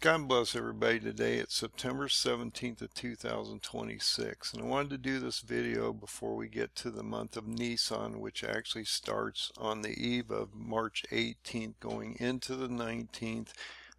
God bless everybody. Today it's September 17th of 2026, and I wanted to do this video before we get to the month of Nisan, which actually starts on the eve of March 18th going into the 19th,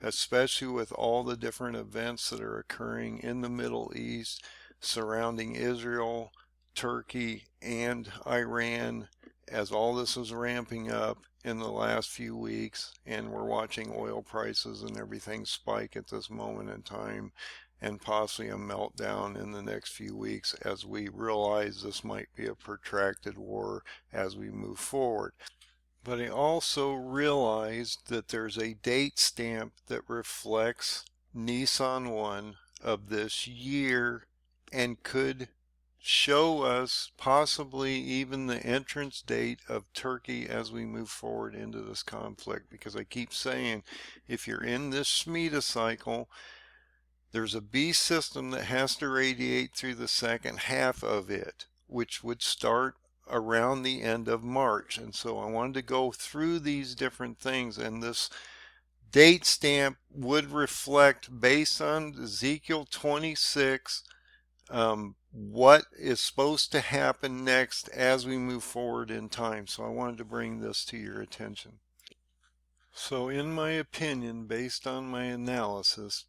especially with all the different events that are occurring in the Middle East surrounding Israel, Turkey, and Iran, as all this is ramping up in the last few weeks, and we're watching oil prices and everything spike at this moment in time, and possibly a meltdown in the next few weeks as we realize this might be a protracted war as we move forward. But I also realized that there's a date stamp that reflects Nisan 1 of this year and could show us possibly even the entrance date of Turkey as we move forward into this conflict, because I keep saying if you're in this Shemitah cycle, there's a beast system that has to radiate through the second half of it, which would start around the end of March. And so I wanted to go through these different things, and this date stamp would reflect, based on Ezekiel 26, what is supposed to happen next as we move forward in time. So I wanted to bring this to your attention. So in my opinion, based on my analysis,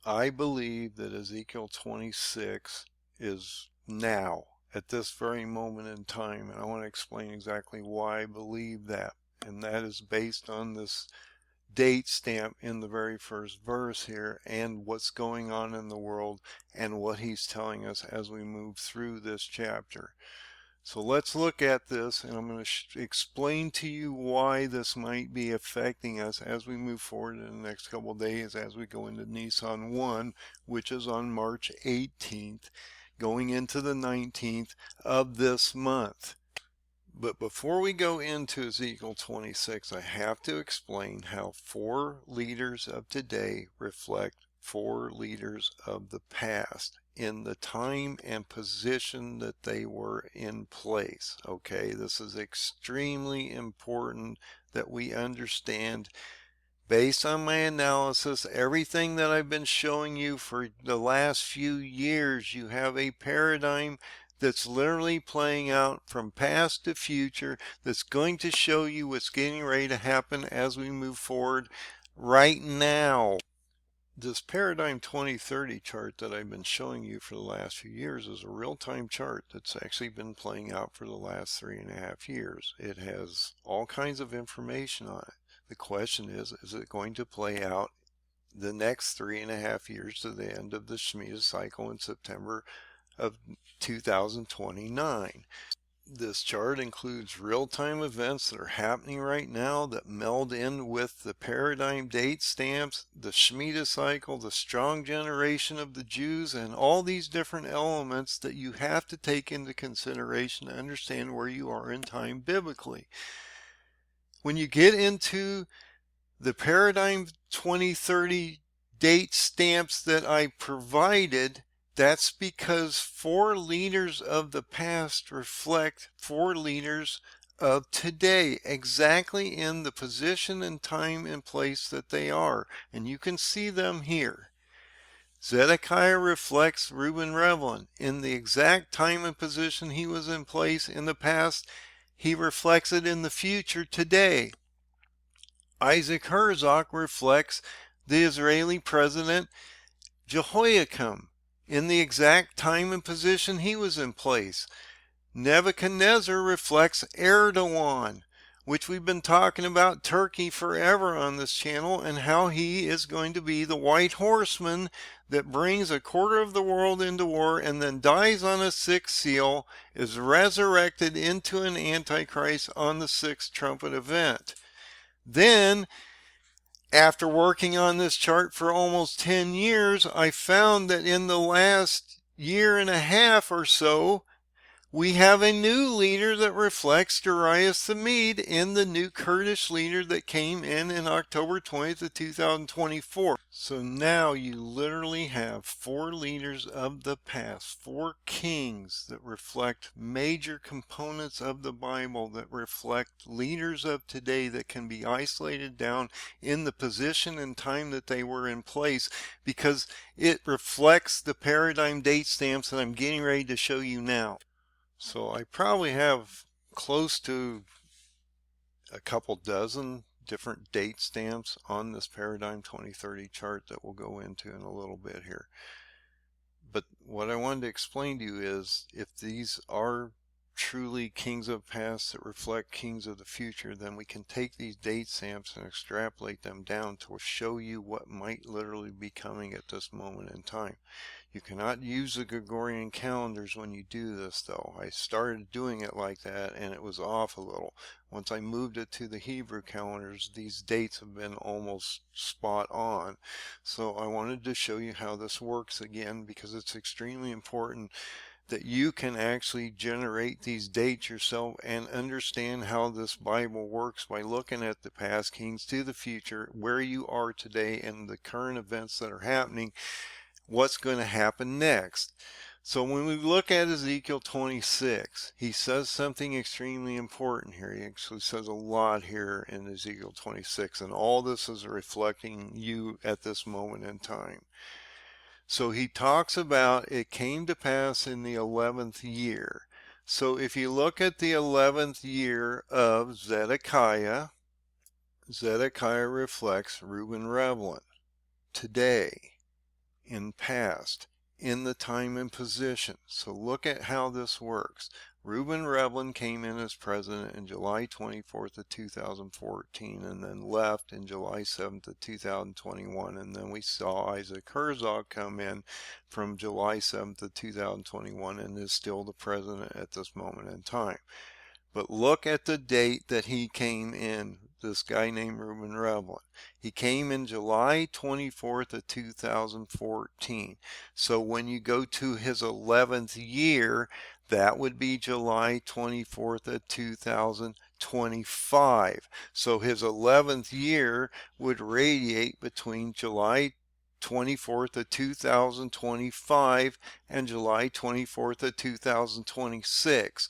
I believe that Ezekiel 26 is now, at this very moment in time, and I want to explain exactly why I believe that. And that is based on this date stamp in the very first verse here, and what's going on in the world, and what he's telling us as we move through this chapter. So let's look at this, and I'm going to explain to you why this might be affecting us as we move forward in the next couple of days as we go into Nisan 1, which is on March 18th, going into the 19th of this month. But before we go into Ezekiel 26, I have to explain how 4 leaders of today reflect 4 leaders of the past in the time and position that they were in place. Okay, this is extremely important that we understand. Based on my analysis, everything that I've been showing you for the last few years, you have a paradigm that's literally playing out from past to future, that's going to show you what's getting ready to happen as we move forward right now. This paradigm 2030 chart that I've been showing you for the last few years is a real-time chart that's actually been playing out for the last 3.5 years. It has all kinds of information on it. The question is it going to play out the next 3.5 years to the end of the Shemitah cycle in September of 2029? This chart includes real-time events that are happening right now that meld in with the paradigm date stamps, the Shemitah cycle, the strong generation of the Jews, and all these different elements that you have to take into consideration to understand where you are in time biblically. When you get into the paradigm 2030 date stamps that I provided, that's because 4 leaders of the past reflect 4 leaders of today, exactly in the position and time and place that they are. And you can see them here. Zedekiah reflects Reuven Rivlin in the exact time and position he was in place in the past. He reflects it in the future today. Isaac Herzog reflects the Israeli president Jehoiakim in the exact time and position he was in place. Nebuchadnezzar reflects Erdogan, which we've been talking about Turkey forever on this channel, and how he is going to be the white horseman that brings a quarter of the world into war and then dies on a 6th seal, is resurrected into an antichrist on the 6th trumpet event. Then, after working on this chart for almost 10 years, I found that in the last 1.5 years or so, We have a new leader that reflects Darius the Mede in the new Kurdish leader that came in October 20th of 2024. So now you literally have 4 leaders of the past, 4 kings that reflect major components of the Bible, that reflect leaders of today that can be isolated down in the position and time that they were in place, because it reflects the paradigm date stamps that I'm getting ready to show you now. So I probably have close to a couple dozen different date stamps on this Paradigm 2030 chart that we'll go into in a little bit here. But what I wanted to explain to you is, if these are truly kings of the past that reflect kings of the future, then we can take these date stamps and extrapolate them down to show you what might literally be coming at this moment in time. You cannot use the Gregorian calendars when you do this, though. I started doing it like that and it was off a little. Once I moved it to the Hebrew calendars, these dates have been almost spot on. So I wanted to show you how this works again, because it's extremely important that you can actually generate these dates yourself and understand how this Bible works by looking at the past kings to the future, where you are today and the current events that are happening, what's going to happen next. So when we look at Ezekiel 26, he says something extremely important here. He actually says a lot here in Ezekiel 26, and all this is reflecting you at this moment in time. So he talks about it came to pass in the 11th year. So if you look at the 11th year of Zedekiah, Zedekiah reflects Reuven Rivlin today, in past, in the time and position. So look at how this works. Reuven Rivlin came in as president in July 24th of 2014 and then left in July 7th of 2021, and then we saw Isaac Herzog come in from July 7th of 2021 and is still the president at this moment in time. But look at the date that he came in, this guy named Reuven Rivlin. He came in July 24th of 2014. So when you go to his 11th year, that would be July 24th of 2025. So his 11th year would radiate between July 24th of 2025 and July 24th of 2026.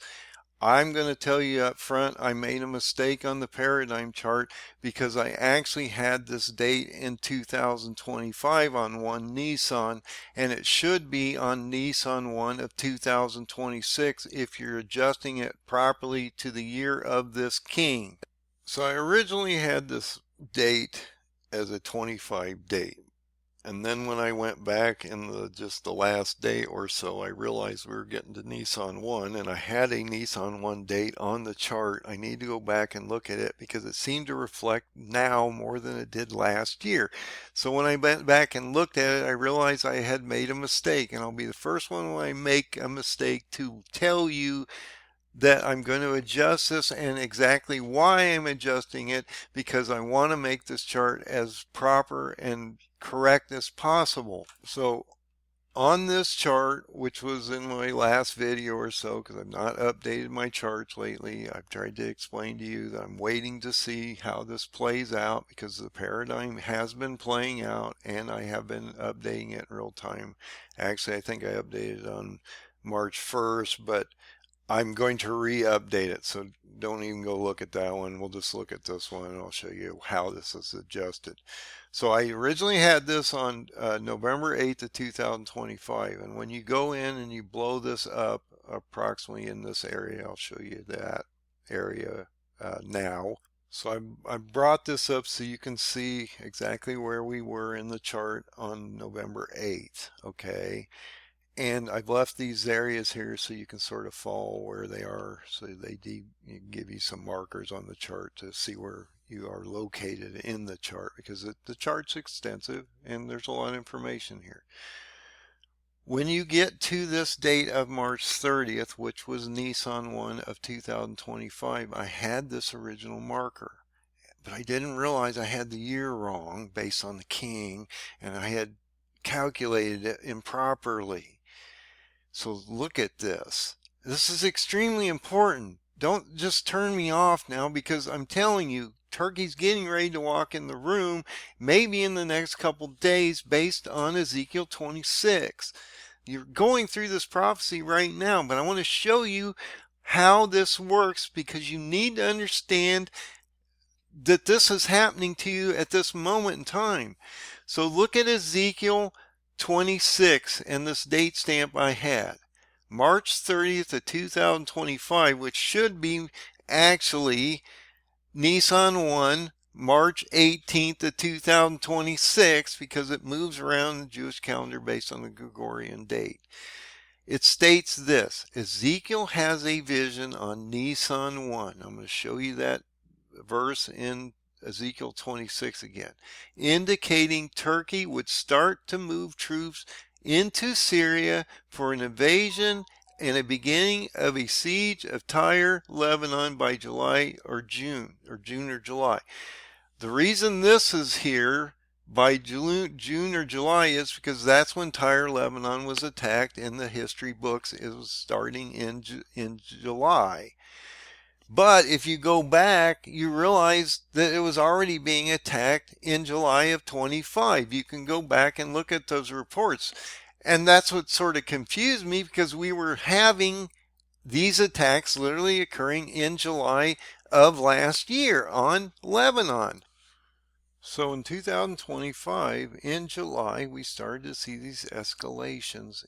I'm going to tell you up front, I made a mistake on the paradigm chart, because I actually had this date in 2025 on 1 Nisan, and it should be on Nisan 1 of 2026 if you're adjusting it properly to the year of this king. So I originally had this date as a 25 date. And then when I went back in just the last day or so, I realized we were getting to Nisan 1, and I had a Nisan 1 date on the chart. I need to go back and look at it because it seemed to reflect now more than it did last year. So when I went back and looked at it, I realized I had made a mistake, and I'll be the first one when I make a mistake to tell you that I'm going to adjust this and exactly why I'm adjusting it, because I want to make this chart as proper and correct as possible. So on this chart, which was in my last video or so, because I've not updated my charts lately, I've tried to explain to you that I'm waiting to see how this plays out, because the paradigm has been playing out and I have been updating it in real time. Actually, I think I updated on March 1st, but I'm going to re-update it, so don't even go look at that one. We'll just look at this one and I'll show you how this is adjusted. So I originally had this on November 8th of 2025, and when you go in and you blow this up approximately in this area, I'll show you that area now. So I brought this up so you can see exactly where we were in the chart on November 8th, okay? And I've left these areas here so you can sort of follow where they are, so they give you some markers on the chart to see where you are located in the chart, because the chart's extensive and there's a lot of information here. When you get to this date of March 30th, which was Nisan 1 of 2025, I had this original marker, but I didn't realize I had the year wrong based on the king, and I had calculated it improperly. So look at this. This is extremely important. Don't just turn me off now, because I'm telling you, Turkey's getting ready to walk in the room, maybe in the next couple days, based on Ezekiel 26. You're going through this prophecy right now, but I want to show you how this works, because you need to understand that this is happening to you at this moment in time. So look at Ezekiel 26 and this date stamp I had. March 30th of 2025, which should be actually Nisan 1, March 18th of 2026, because it moves around the Jewish calendar based on the Gregorian date. It states this: Ezekiel has a vision on Nisan 1. I'm going to show you that verse in Ezekiel 26 again, indicating Turkey would start to move troops into Syria for an invasion and a beginning of a siege of Tyre, Lebanon by July or June or July. The reason this is here by June or July is because that's when Tyre, Lebanon was attacked in the history books. It was starting in July. But if you go back, you realize that it was already being attacked in July of 25. You can go back and look at those reports. And that's what sort of confused me, because we were having these attacks literally occurring in July of last year on Lebanon. So in 2025, in July, we started to see these escalations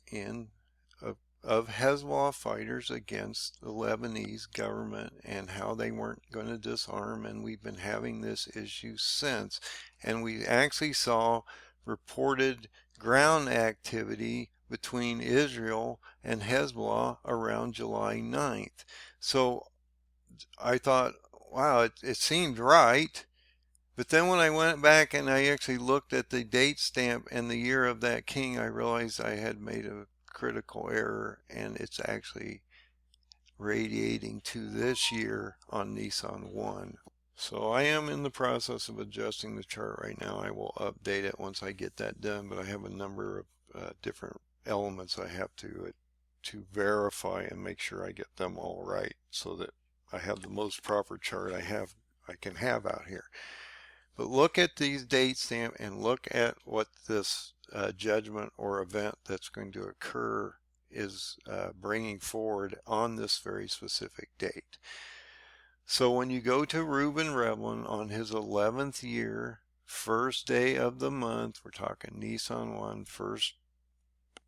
of Hezbollah fighters against the Lebanese government, and how they weren't going to disarm, and we've been having this issue since. And we actually saw reported ground activity between Israel and Hezbollah around July 9th. So I thought, wow, it seemed right. But then when I went back and I actually looked at the date stamp and the year of that king, I realized I had made a critical error, and it's actually radiating to this year on Nisan 1. So I am in the process of adjusting the chart right now. I will update it once I get that done, but I have a number of different elements I have to verify and make sure I get them all right, so that I have the most proper chart I can have out here. But look at these date stamp and look at what this judgment or event that's going to occur is bringing forward on this very specific date. So when you go to Reuven Rivlin on his 11th year, first day of the month, we're talking Nisan 1, first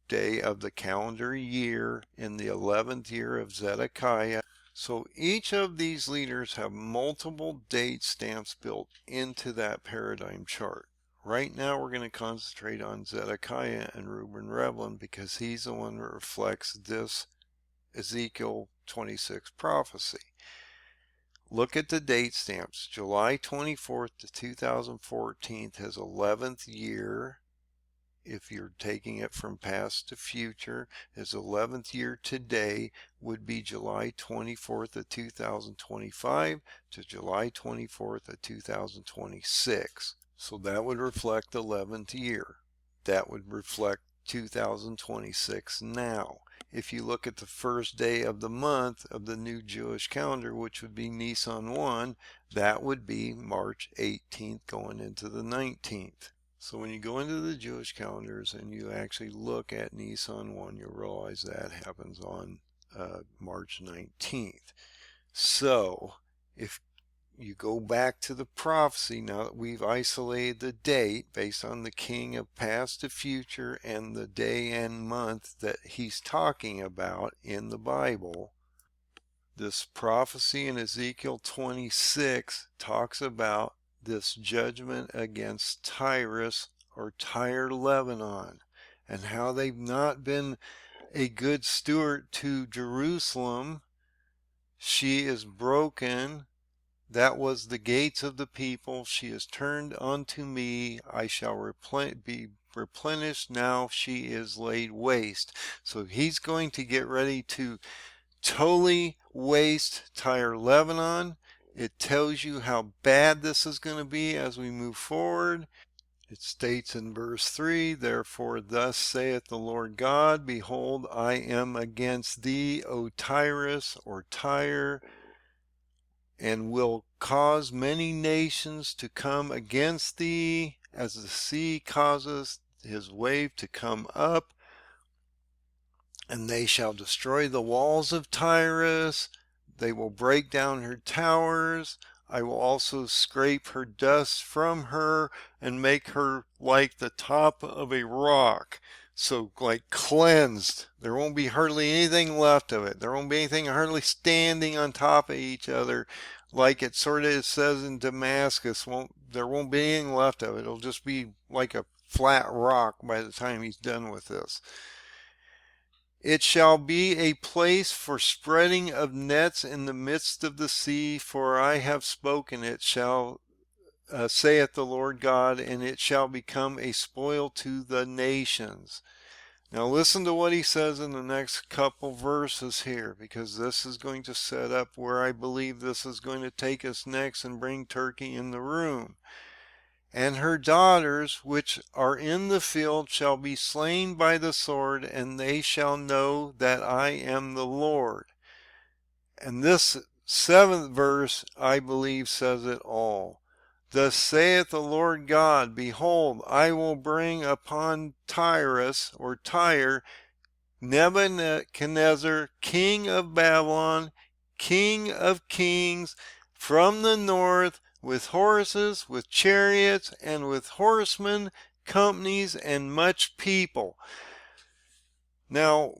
day of the calendar year in the 11th year of Zedekiah. So each of these leaders have multiple date stamps built into that paradigm chart. Right now we're going to concentrate on Zedekiah and Reuven Rivlin, because he's the one that reflects this Ezekiel 26 prophecy. Look at the date stamps. July 24th to 2014, his 11th year. If you're taking it from past to future, his 11th year today would be July 24th of 2025 to July 24th of 2026. So that would reflect the 11th year. That would reflect 2026 now. If you look at the first day of the month of the new Jewish calendar, which would be Nisan 1, that would be March 18th going into the 19th. So when you go into the Jewish calendars and you actually look at Nisan 1, you'll realize that happens on March 19th. So if you go back to the prophecy, now that we've isolated the date based on the king of past to future and the day and month that he's talking about in the Bible, this prophecy in Ezekiel 26 talks about this judgment against Tyrus or Tyre, Lebanon, and how they've not been a good steward to Jerusalem. She is broken. That was the gates of the people. She is turned unto me. I shall be replenished. Now she is laid waste. So he's going to get ready to totally waste Tyre, Lebanon. It tells you how bad this is going to be as we move forward. It states in verse 3, "Therefore thus saith the Lord God, Behold, I am against thee, O Tyrus," or Tyre, "and will cause many nations to come against thee, as the sea causeth his wave to come up. And they shall destroy the walls of Tyrus. They will break down her towers. I will also scrape her dust from her and make her like the top of a rock." So, like, cleansed. There won't be hardly anything left of it. There won't be anything hardly standing on top of each other. Like it sort of says in Damascus, there won't be anything left of it. It'll just be like a flat rock by the time he's done with this. "It shall be a place for spreading of nets in the midst of the sea, for I have spoken it, saith the Lord God, and it shall become a spoil to the nations." Now listen to what he says in the next couple verses here, because this is going to set up where I believe this is going to take us next and bring Turkey in the room. "And her daughters which are in the field shall be slain by the sword, and they shall know that I am the Lord." And this 7th verse, I believe, says it all. "Thus saith the Lord God, Behold, I will bring upon Tyrus," or Tyre, "Nebuchadnezzar, king of Babylon, king of kings, from the north, with horses, with chariots, and with horsemen, companies, and much people." Now,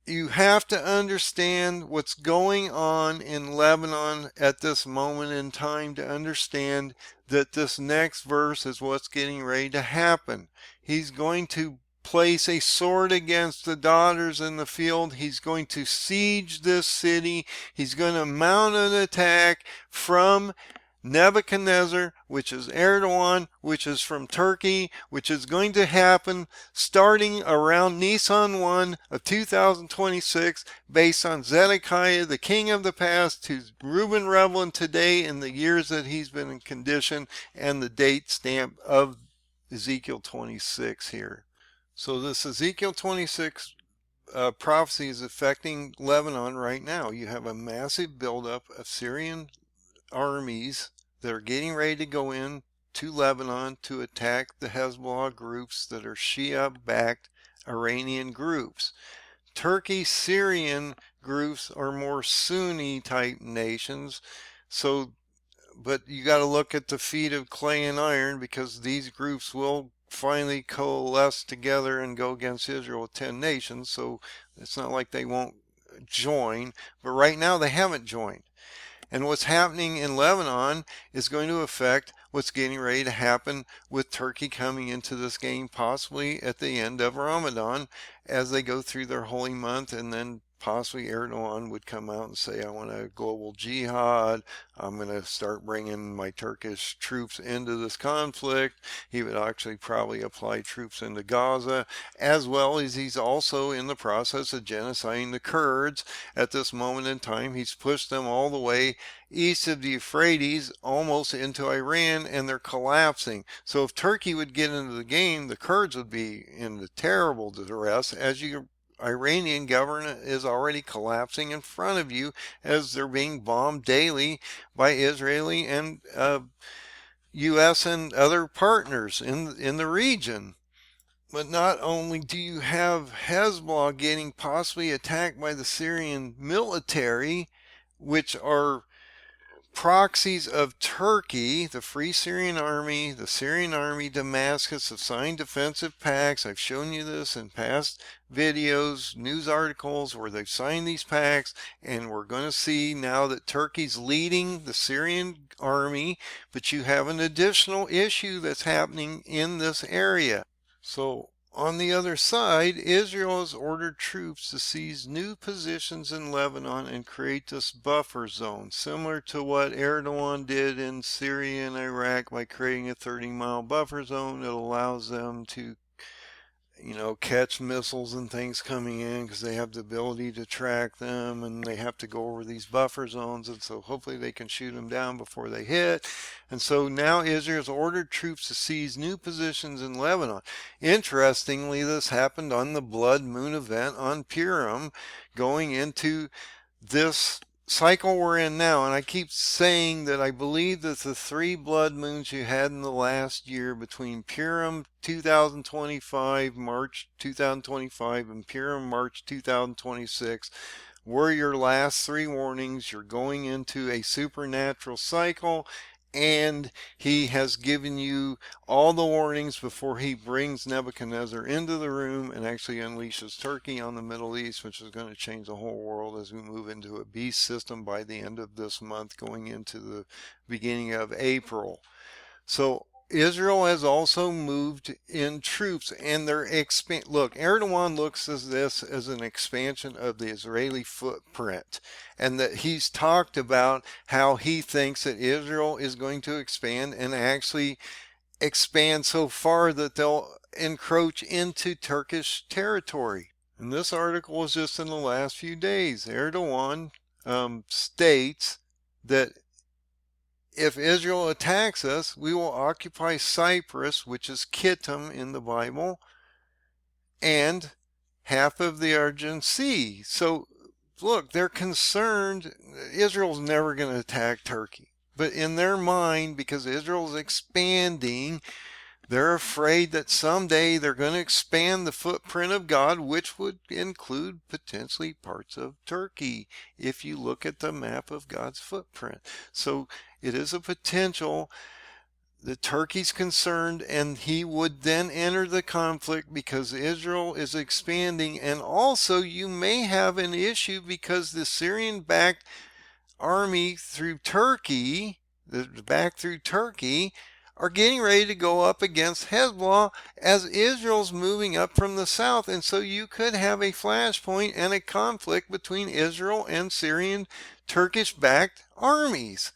you have to understand what's going on in Lebanon at this moment in time to understand that this next verse is what's getting ready to happen. He's going to place a sword against the daughters in the field. He's going to siege this city. He's going to mount an attack from Nebuchadnezzar, which is Erdogan, which is from Turkey, which is going to happen starting around Nisan 1 of 2026, based on Zedekiah, the king of the past, to Reuven Rivlin today in the years that he's been in condition, and the date stamp of Ezekiel 26 here. So this Ezekiel 26 prophecy is affecting Lebanon right now. You have a massive buildup of Syrian armies that are getting ready to go in to Lebanon to attack the Hezbollah groups that are Shia-backed Iranian groups. Turkey-Syrian groups are more Sunni-type nations. So, but you got to look at the feet of clay and iron, because these groups will finally coalesce together and go against Israel with 10 nations. So it's not like they won't join, but right now they haven't joined. And what's happening in Lebanon is going to affect what's getting ready to happen with Turkey coming into this game, possibly at the end of Ramadan, as they go through their holy month, and then possibly Erdogan would come out and say, "I want a global jihad. I'm going to start bringing my Turkish troops into this conflict." He would actually probably apply troops into Gaza, as well as he's also in the process of genociding the Kurds. At this moment in time, he's pushed them all the way east of the Euphrates, almost into Iran, and they're collapsing. So if Turkey would get into the game, the Kurds would be in terrible duress, as your Iranian government is already collapsing in front of you, as they're being bombed daily by Israeli and U.S. and other partners in the region. But not only do you have Hezbollah getting possibly attacked by the Syrian military, which are proxies of Turkey, the Free Syrian Army, the Syrian Army, Damascus have signed defensive pacts. I've shown you this in past videos, news articles where they've signed these pacts, and we're going to see now that Turkey's leading the Syrian army, but you have an additional issue that's happening in this area. So on the other side, Israel has ordered troops to seize new positions in Lebanon and create this buffer zone, similar to what Erdogan did in Syria and Iraq by creating a 30-mile buffer zone that allows them to catch missiles and things coming in, because they have the ability to track them, and they have to go over these buffer zones, and so hopefully they can shoot them down before they hit. And so now Israel's ordered troops to seize new positions in Lebanon. Interestingly, this happened on the blood moon event on Purim, going into this cycle we're in now. And I keep saying that I believe that the 3 blood moons you had in the last year, between Purim 2025, March 2025, and Purim March 2026, were your last 3 warnings. You're going into a supernatural cycle, and he has given you all the warnings before he brings Nebuchadnezzar into the room and actually unleashes Turkey on the Middle East, which is going to change the whole world as we move into a beast system by the end of this month, going into the beginning of April. So Israel has also moved in troops, and they're look, Erdogan looks at this as an expansion of the Israeli footprint, and that he's talked about how he thinks that Israel is going to expand, and actually expand so far that they'll encroach into Turkish territory. And this article was just in the last few days. Erdogan states that if Israel attacks us, we will occupy Cyprus, which is Kittim in the Bible, and half of the Aegean Sea. So look, they're concerned. Israel's never going to attack Turkey. But in their mind, because Israel's expanding, they're afraid that someday they're going to expand the footprint of God, which would include potentially parts of Turkey, if you look at the map of God's footprint. So it is a potential that Turkey's concerned, and he would then enter the conflict because Israel is expanding. And also you may have an issue because the Syrian-backed army through Turkey, are getting ready to go up against Hezbollah as Israel's moving up from the south. And so you could have a flashpoint and a conflict between Israel and Syrian Turkish-backed armies,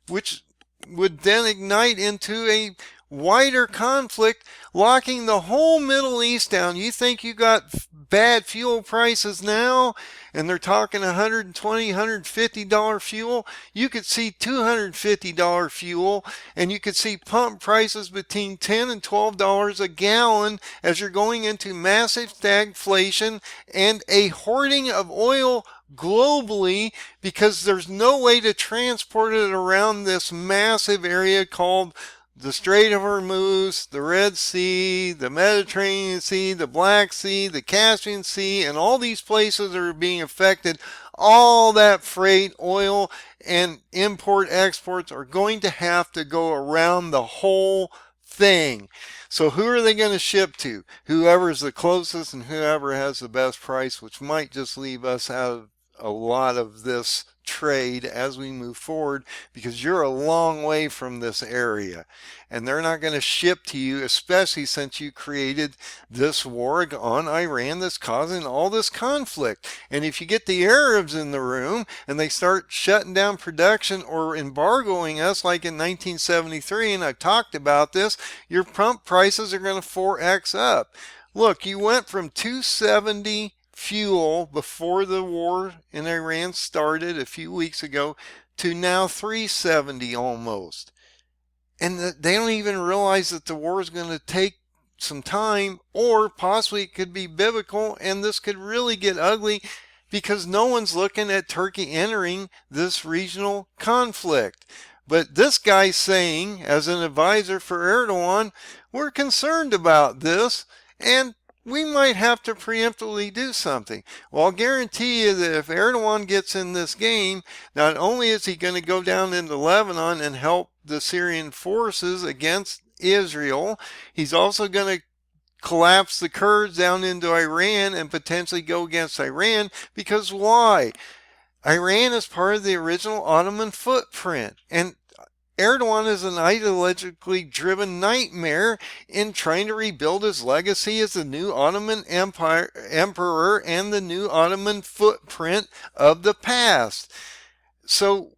which would then ignite into a wider conflict, locking the whole Middle East down. You think you got bad fuel prices now, and they're talking $120, $150 fuel? You could see $250 fuel, and you could see pump prices between $10 and $12 a gallon as you're going into massive stagflation and a hoarding of oil globally, because there's no way to transport it around this massive area called the Strait of Hormuz, the Red Sea, the Mediterranean Sea, the Black Sea, the Caspian Sea, and all these places that are being affected. All that freight, oil, and import exports are going to have to go around the whole thing. So who are they going to ship to? Whoever's the closest and whoever has the best price, which might just leave us out of a lot of this trade as we move forward, because you're a long way from this area, and they're not going to ship to you, especially since you created this war on Iran that's causing all this conflict. And if you get the Arabs in the room and they start shutting down production or embargoing us like in 1973, and I've talked about this, your pump prices are going to 4x up. Look, you went from 270 fuel before the war in Iran started a few weeks ago to now 370 almost. And they don't even realize that the war is going to take some time, or possibly it could be biblical, and this could really get ugly because no one's looking at Turkey entering this regional conflict. But this guy's saying, as an advisor for Erdogan, we're concerned about this, and we might have to preemptively do something. Well, I'll guarantee you that if Erdogan gets in this game, not only is he going to go down into Lebanon and help the Syrian forces against Israel, he's also going to collapse the Kurds down into Iran and potentially go against Iran. Because why? Iran is part of the original Ottoman footprint, and Erdogan is an ideologically driven nightmare in trying to rebuild his legacy as the new Ottoman emperor and the new Ottoman footprint of the past. So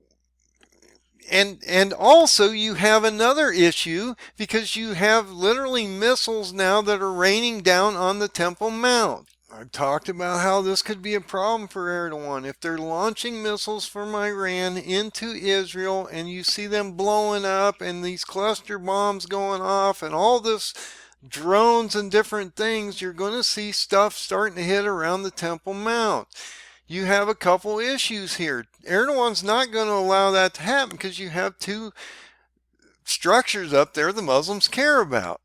And also you have another issue because you have literally missiles now that are raining down on the Temple Mount. I've talked about how this could be a problem for Erdogan. If they're launching missiles from Iran into Israel and you see them blowing up and these cluster bombs going off and all this drones and different things, you're going to see stuff starting to hit around the Temple Mount. You have a couple issues here. Erdogan's not going to allow that to happen because you have two structures up there the Muslims care about.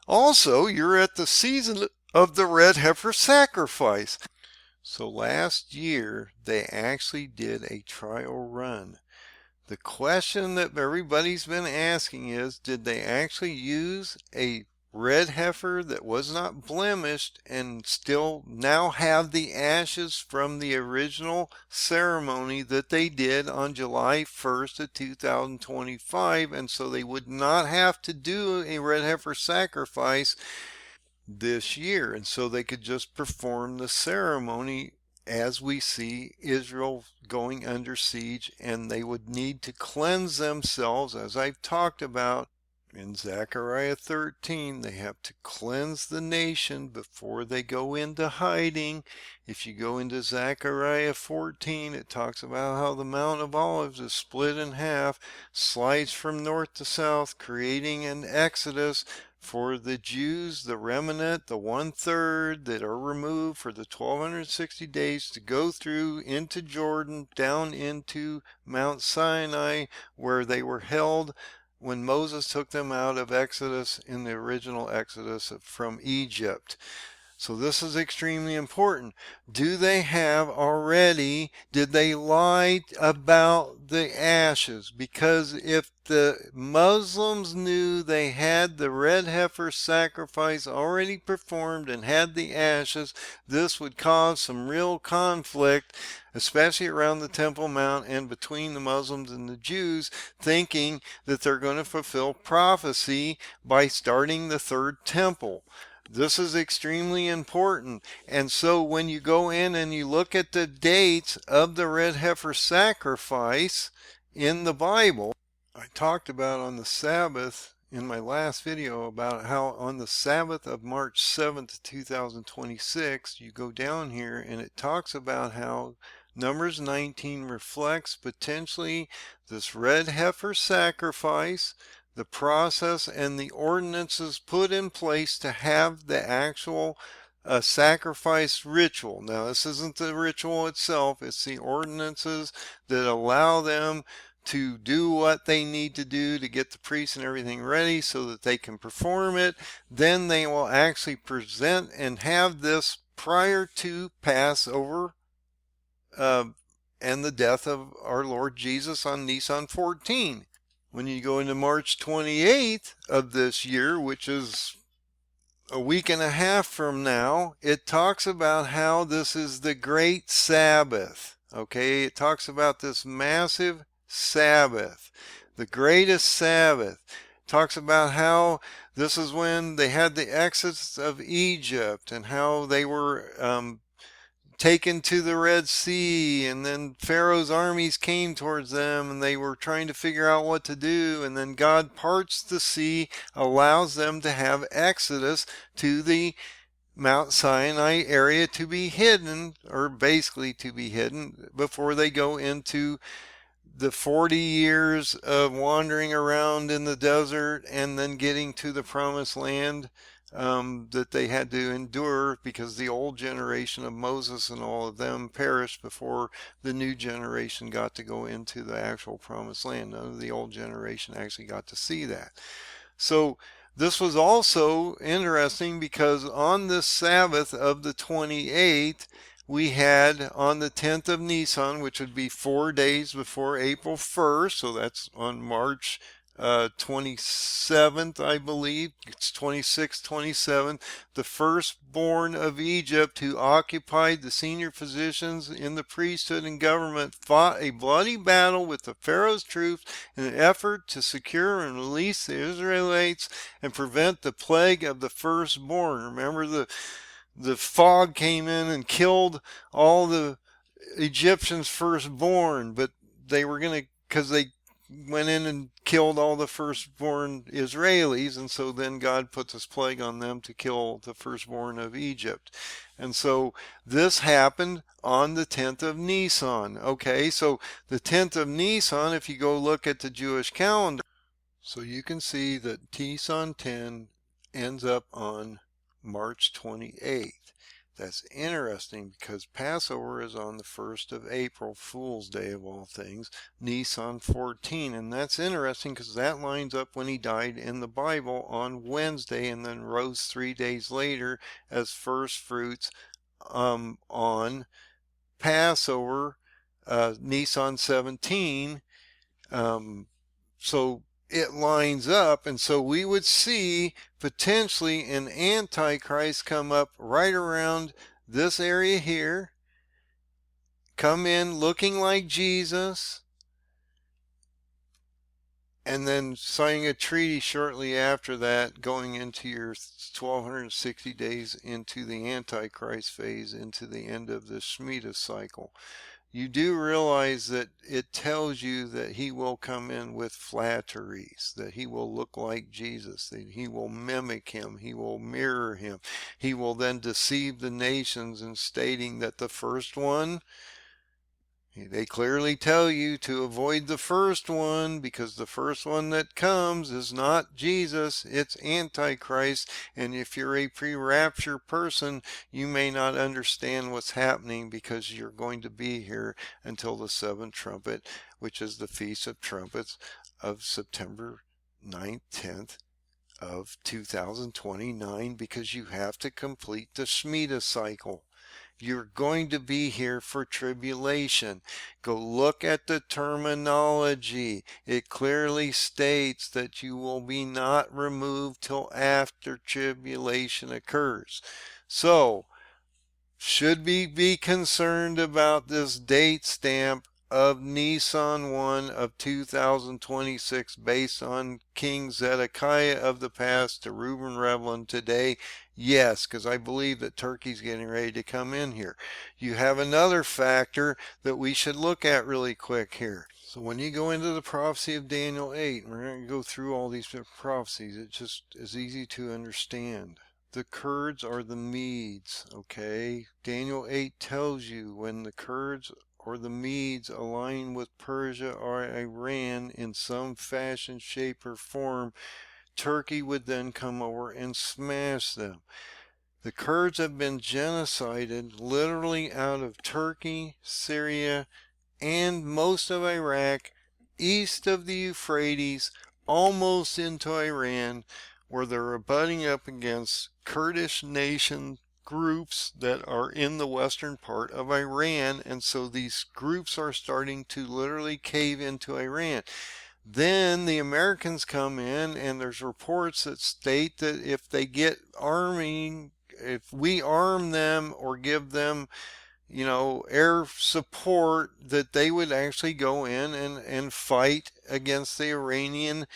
Also, you're at the season of the red heifer sacrifice. So last year, they actually did a trial run. The question that everybody's been asking is, did they actually use a red heifer that was not blemished and still now have the ashes from the original ceremony that they did on July 1st of 2025, and so they would not have to do a red heifer sacrifice this year, and so they could just perform the ceremony as we see Israel going under siege, and they would need to cleanse themselves, as I've talked about in Zechariah 13. They have to cleanse the nation before they go into hiding. If you go into Zechariah 14, it talks about how the Mount of Olives is split in half, slides from north to south, creating an exodus for the Jews, the remnant, the 1/3 that are removed for the 1260 days to go through into Jordan, down into Mount Sinai, where they were held when Moses took them out of Exodus in the original Exodus from Egypt. So this is extremely important. Do they have already, did they lie about the ashes? Because if the Muslims knew they had the red heifer sacrifice already performed and had the ashes, this would cause some real conflict, especially around the Temple Mount and between the Muslims and the Jews, thinking that they're going to fulfill prophecy by starting the third temple. This is extremely important. And so when you go in and you look at the dates of the red heifer sacrifice in the Bible, I talked about on the Sabbath in my last video about how on the Sabbath of March 7th, 2026, you go down here and it talks about how Numbers 19 reflects potentially this red heifer sacrifice, the process and the ordinances put in place to have the actual sacrifice ritual. Now, this isn't the ritual itself, it's the ordinances that allow them to do what they need to do to get the priests and everything ready so that they can perform it. Then they will actually present and have this prior to Passover and the death of our Lord Jesus on Nisan 14. When you go into March 28th of this year, which is a week and a half from now, it talks about how this is the great Sabbath. Okay, it talks about this massive Sabbath, the greatest Sabbath. It talks about how this is when they had the exodus of Egypt and how they were taken to the Red Sea, and then Pharaoh's armies came towards them and they were trying to figure out what to do, and then God parts the sea, allows them to have exodus to the Mount Sinai area to be hidden, or basically to be hidden, before they go into the 40 years of wandering around in the desert and then getting to the promised land that they had to endure, because the old generation of Moses and all of them perished before the new generation got to go into the actual promised land. None of the old generation actually got to see that. So this was also interesting because on this Sabbath of the 28th, we had on the 10th of Nisan, which would be 4 days before April 1st, so that's on March 27th, I believe, it's 26th, 27th, the firstborn of Egypt who occupied the senior positions in the priesthood and government fought a bloody battle with the Pharaoh's troops in an effort to secure and release the Israelites and prevent the plague of the firstborn. Remember, the fog came in and killed all the Egyptians' firstborn, but they were going to, because they went in and killed all the firstborn Israelis, and so then God put this plague on them to kill the firstborn of Egypt. And so this happened on the 10th of Nisan. Okay, so the 10th of Nisan, if you go look at the Jewish calendar, so you can see that Nisan 10 ends up on March 28th. That's interesting because Passover is on the 1st of April, Fool's Day of all things, Nisan 14. And that's interesting because that lines up when he died in the Bible on Wednesday and then rose 3 days later as first fruits on Passover, Nisan 17. So it lines up, and so we would see potentially an antichrist come up right around this area here, come in looking like Jesus, and then signing a treaty shortly after that, going into your 1260 days into the antichrist phase, into the end of the Shemitah cycle. You do realize that it tells you that he will come in with flatteries, that he will look like Jesus, that he will mimic him, he will mirror him. He will then deceive the nations in stating that the first one, they clearly tell you to avoid the first one because the first one that comes is not Jesus, it's Antichrist. And if you're a pre-rapture person, you may not understand what's happening because you're going to be here until the seventh trumpet, which is the Feast of Trumpets of September 9th, 10th of 2029, because you have to complete the Shemitah cycle. You're going to be here for tribulation. Go look at the terminology. It clearly states that you will be not removed till after tribulation occurs. So, should we be concerned about this date stamp of Nisan 1 of 2026 based on King Zedekiah of the past to Reuven Rivlin today? Yes, because I believe that Turkey's getting ready to come in here. You have another factor that we should look at really quick here. So when you go into the prophecy of Daniel 8, we're going to go through all these different prophecies. It just is easy to understand. The Kurds are the Medes, okay? Daniel 8 tells you when the Kurds or the Medes align with Persia or Iran in some fashion, shape, or form, Turkey would then come over and smash them. The Kurds have been genocided literally out of Turkey, Syria, and most of Iraq, east of the Euphrates, almost into Iran, where they're butting up against Kurdish nation groups that are in the western part of Iran, and so these groups are starting to literally cave into Iran. Then the Americans come in, and there's reports that state that if they get arming, if we arm them or give them, air support, that they would actually go in and fight against the Iranian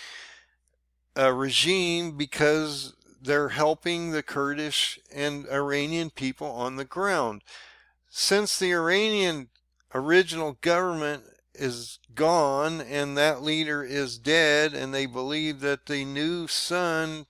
regime because they're helping the Kurdish and Iranian people on the ground. Since the Iranian original government is gone and that leader is dead, and they believe that the new son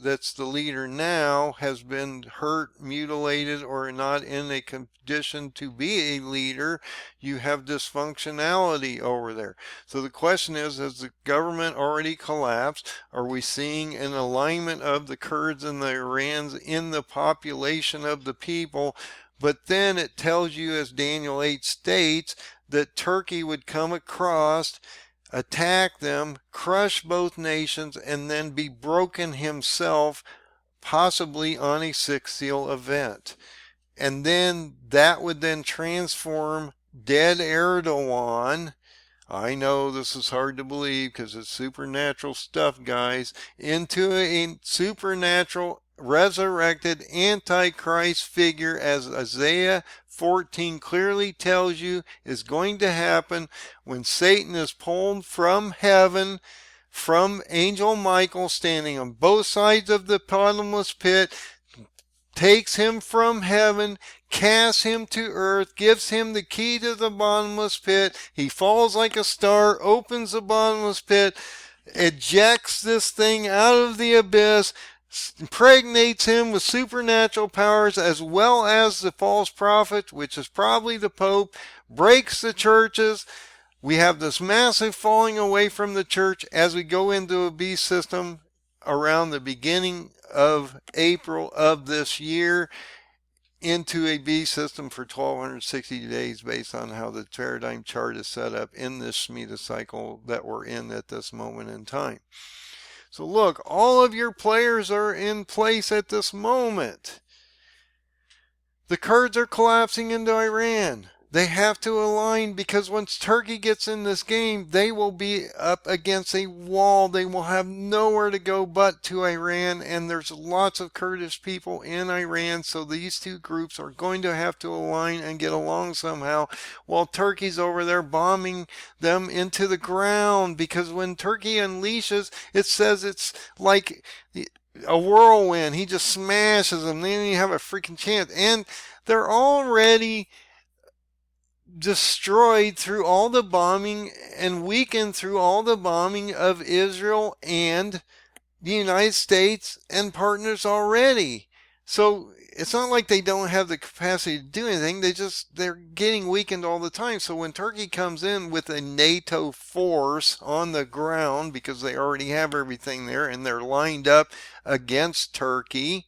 that's the leader now has been hurt, mutilated, or not in a condition to be a leader, you have dysfunctionality over there. So the question is, has the government already collapsed? Are we seeing an alignment of the Kurds and the Iranians in the population of the people? But then it tells you, as Daniel 8 states, that Turkey would come across, attack them, crush both nations, and then be broken himself, possibly on a sixth seal event. And then that would then transform dead Erdogan, I know this is hard to believe because it's supernatural stuff, guys, into a supernatural resurrected Antichrist figure, as Isaiah 14 clearly tells you is going to happen when Satan is pulled from heaven, from Angel Michael standing on both sides of the bottomless pit, takes him from heaven, casts him to earth, gives him the key to the bottomless pit. He falls like a star, opens the bottomless pit, ejects this thing out of the abyss, impregnates him with supernatural powers, as well as the false prophet, which is probably the Pope, breaks the churches. We have this massive falling away from the church as we go into a beast system around the beginning of April of this year, into a beast system for 1260 days based on how the paradigm chart is set up in this Shemitah cycle that we're in at this moment in time. So look, all of your players are in place at this moment. The Kurds are collapsing into Iran. They have to align, because once Turkey gets in this game, they will be up against a wall. They will have nowhere to go but to Iran, and there's lots of Kurdish people in Iran, so these two groups are going to have to align and get along somehow, while Turkey's over there bombing them into the ground, because when Turkey unleashes, it says it's like a whirlwind. He just smashes them. They don't even have a freaking chance, and they're already destroyed through all the bombing and weakened through all the bombing of Israel and the United States and partners already. So it's not like they don't have the capacity to do anything. They're getting weakened all the time. So when Turkey comes in with a NATO force on the ground, because they already have everything there and they're lined up against Turkey,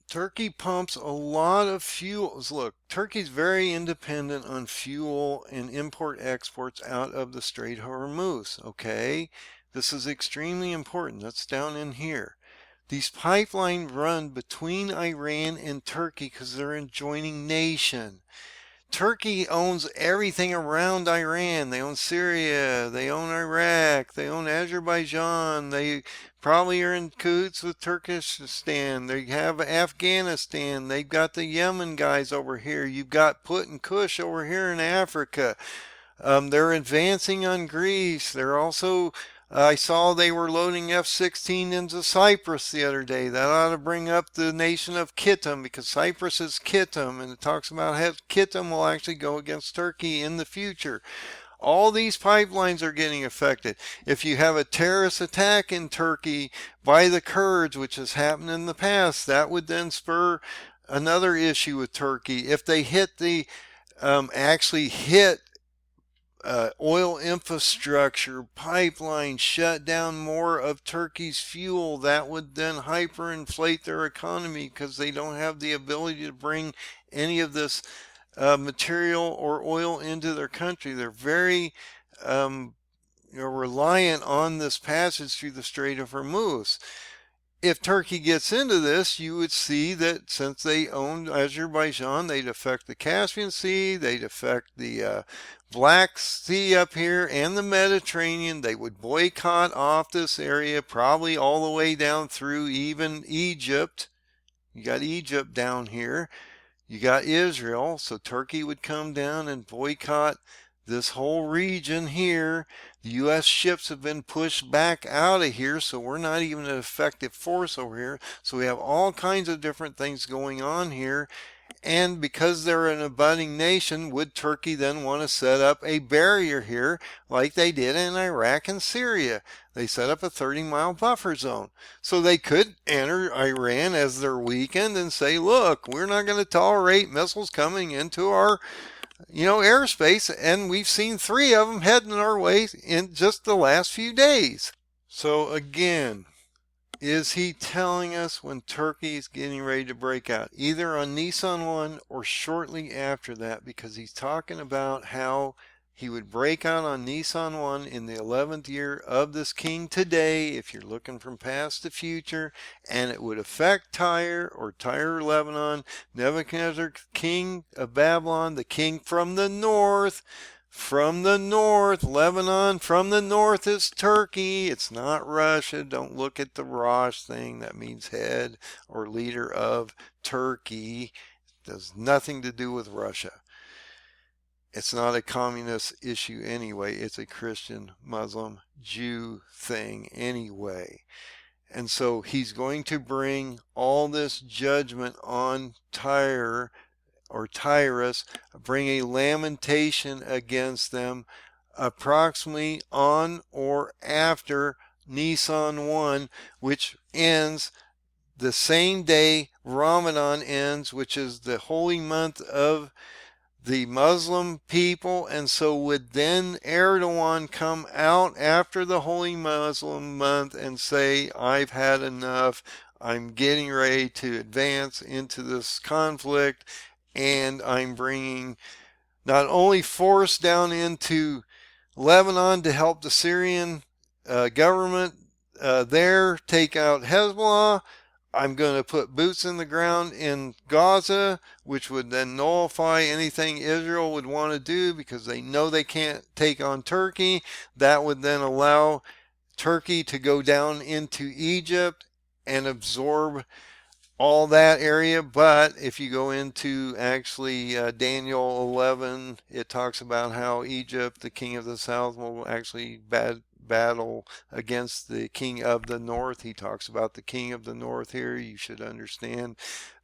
Turkey pumps a lot of fuels. Look, Turkey's very independent on fuel and import exports out of the Strait of Hormuz, okay? This is extremely important. That's down in here. These pipelines run between Iran and Turkey because they're an adjoining nation. Turkey owns everything around Iran. They own Syria, they own Iraq, they own Azerbaijan, they probably are in cahoots with Turkestan, they have Afghanistan, they've got the Yemen guys over here, you've got Put and Kush over here in Africa. They're advancing on Greece. They're also, I saw they were loading F-16 into Cyprus the other day. That ought to bring up the nation of Kittim, because Cyprus is Kittim, and it talks about how Kittim will actually go against Turkey in the future. All these pipelines are getting affected. If you have a terrorist attack in Turkey by the Kurds, which has happened in the past, that would then spur another issue with Turkey. If they hit the, actually hit oil infrastructure, pipelines, shut down more of Turkey's fuel, that would then hyperinflate their economy, because they don't have the ability to bring any of this material or oil into their country. They're very reliant on this passage through the Strait of Hormuz. If Turkey gets into this, you would see that since they owned Azerbaijan, they'd affect the Caspian Sea, they'd affect the Black Sea up here and the Mediterranean. They would boycott off this area, probably all the way down through even Egypt. You got Egypt down here. You got Israel. So Turkey would come down and boycott this whole region here. The U.S. ships have been pushed back out of here, so we're not even an effective force over here. So we have all kinds of different things going on here. And because they're an abutting nation, would Turkey then want to set up a barrier here like they did in Iraq and Syria? They set up a 30-mile buffer zone. So they could enter Iran as they're weakened and say, look, we're not going to tolerate missiles coming into our airspace, and we've seen 3 of them heading our way in just the last few days. So again, is he telling us when Turkey is getting ready to break out, either on Nisan 1 or shortly after that? Because he's talking about how he would break out on Nisan 1 in the 11th year of this king today, if you're looking from past to future, and it would affect Tyre or Tyre, Lebanon, Nebuchadnezzar, king of Babylon, the king from the north. From the north, Lebanon, from the north is Turkey. It's not Russia. Don't look at the Rosh thing. That means head or leader of Turkey. It has nothing to do with Russia. It's not a communist issue anyway. It's a Christian, Muslim, Jew thing anyway. And so he's going to bring all this judgment on Tyre or Tyrus, bring a lamentation against them approximately on or after Nisan 1, which ends the same day Ramadan ends, which is the holy month of the Muslim people. And so would then Erdogan come out after the holy Muslim month and say, I've had enough, I'm getting ready to advance into this conflict, and I'm bringing not only force down into Lebanon to help the Syrian government there take out Hezbollah, I'm going to put boots in the ground in Gaza, which would then nullify anything Israel would want to do because they know they can't take on Turkey. That would then allow Turkey to go down into Egypt and absorb all that area. But if you go into actually Daniel 11, it talks about how Egypt, the king of the south, will actually battle against the king of the north. He talks about the king of the north here. You should understand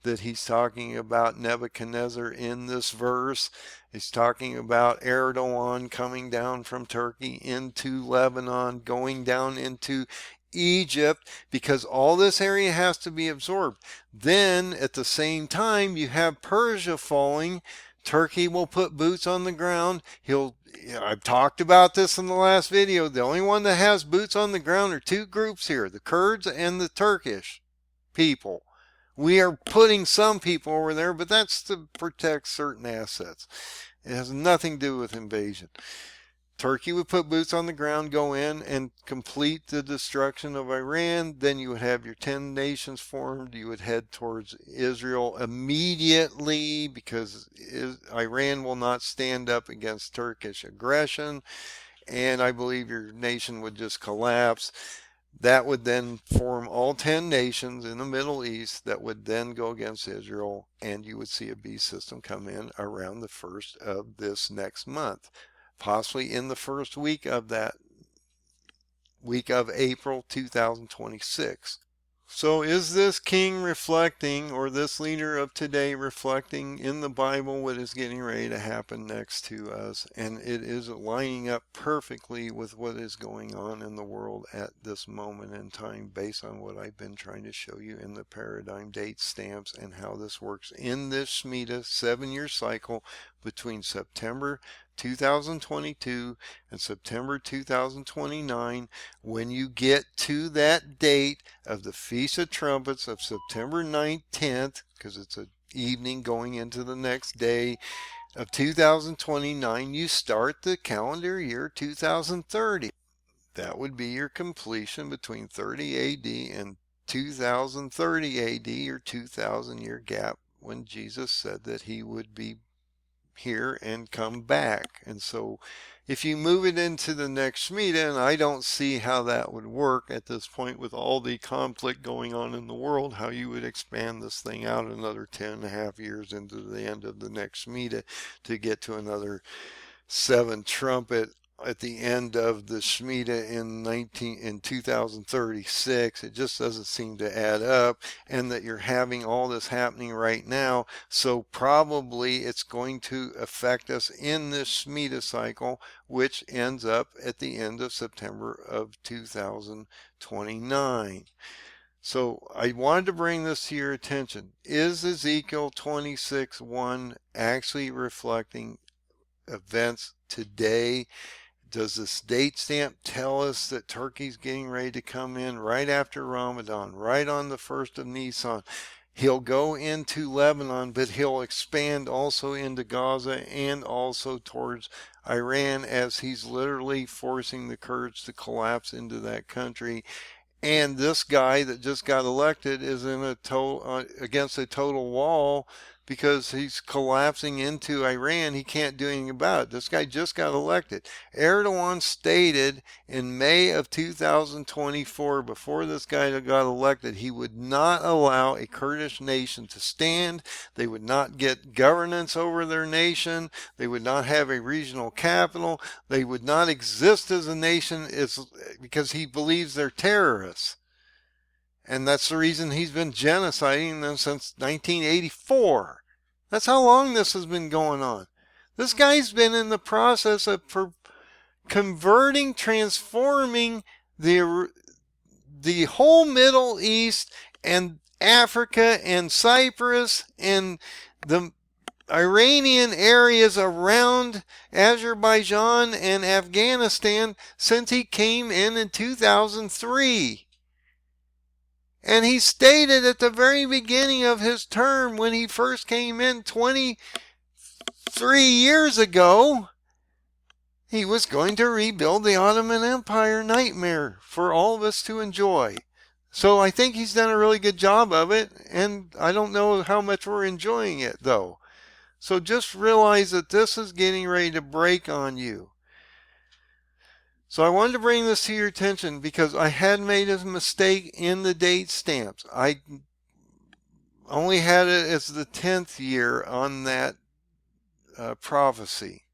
that he's talking about Nebuchadnezzar in this verse. He's talking about Erdogan coming down from Turkey into Lebanon, going down into Egypt, because all this area has to be absorbed. Then at the same time, you have Persia falling. Turkey will put boots on the ground. I've talked about this in the last video. The only one that has boots on the ground are two groups here, the Kurds and the Turkish people. We are putting some people over there, but that's to protect certain assets. It has nothing to do with invasion. Turkey would put boots on the ground, go in and complete the destruction of Iran. Then you would have your 10 nations formed. You would head towards Israel immediately, because Iran will not stand up against Turkish aggression. And I believe your nation would just collapse. That would then form all 10 nations in the Middle East that would then go against Israel. And you would see a beast system come in around the 1st of this next month. Possibly in the first week of that week of April 2026. So is this king reflecting, or this leader of today reflecting in the Bible what is getting ready to happen next to us? And it is lining up perfectly with what is going on in the world at this moment in time, based on what I've been trying to show you in the paradigm date stamps and how this works in this Shemitah 7-year cycle between September 2022 and September 2029. When you get to that date of the Feast of Trumpets of September 19th, because it's an evening going into the next day of 2029, you start the calendar year 2030. That would be your completion between 30 AD and 2030 AD, your 2,000-year gap when Jesus said that he would be here and come back. And so if you move it into the next Shemitah, and I don't see how that would work at this point with all the conflict going on in the world, how you would expand this thing out another 10.5 years into the end of the next Shemitah to get to another 7 trumpet at the end of the Shemitah in 2036. It just doesn't seem to add up, and that you're having all this happening right now. So probably it's going to affect us in this Shemitah cycle, which ends up at the end of September of 2029. So I wanted to bring this to your attention. Is Ezekiel 26:1 actually reflecting events today? Does this date stamp tell us that Turkey's getting ready to come in right after Ramadan, right on the 1st of Nisan? He'll go into Lebanon, but he'll expand also into Gaza and also towards Iran, as he's literally forcing the Kurds to collapse into that country. And this guy that just got elected is in against a total wall, because he's collapsing into Iran. He can't do anything about it. This guy just got elected. Erdogan stated in May of 2024, before this guy got elected, he would not allow a Kurdish nation to stand. They would not get governance over their nation. They would not have a regional capital. They would not exist as a nation, because he believes they're terrorists. And that's the reason he's been genociding them since 1984. That's how long this has been going on. This guy's been in the process of converting, transforming the whole Middle East and Africa and Cyprus and the Iranian areas around Azerbaijan and Afghanistan since he came in 2003. And he stated at the very beginning of his term when he first came in 23 years ago, he was going to rebuild the Ottoman Empire nightmare for all of us to enjoy. So I think he's done a really good job of it, and I don't know how much we're enjoying it though. So just realize that this is getting ready to break on you. So I wanted to bring this to your attention because I had made a mistake in the date stamps. I only had it as the 10th year on that prophecy.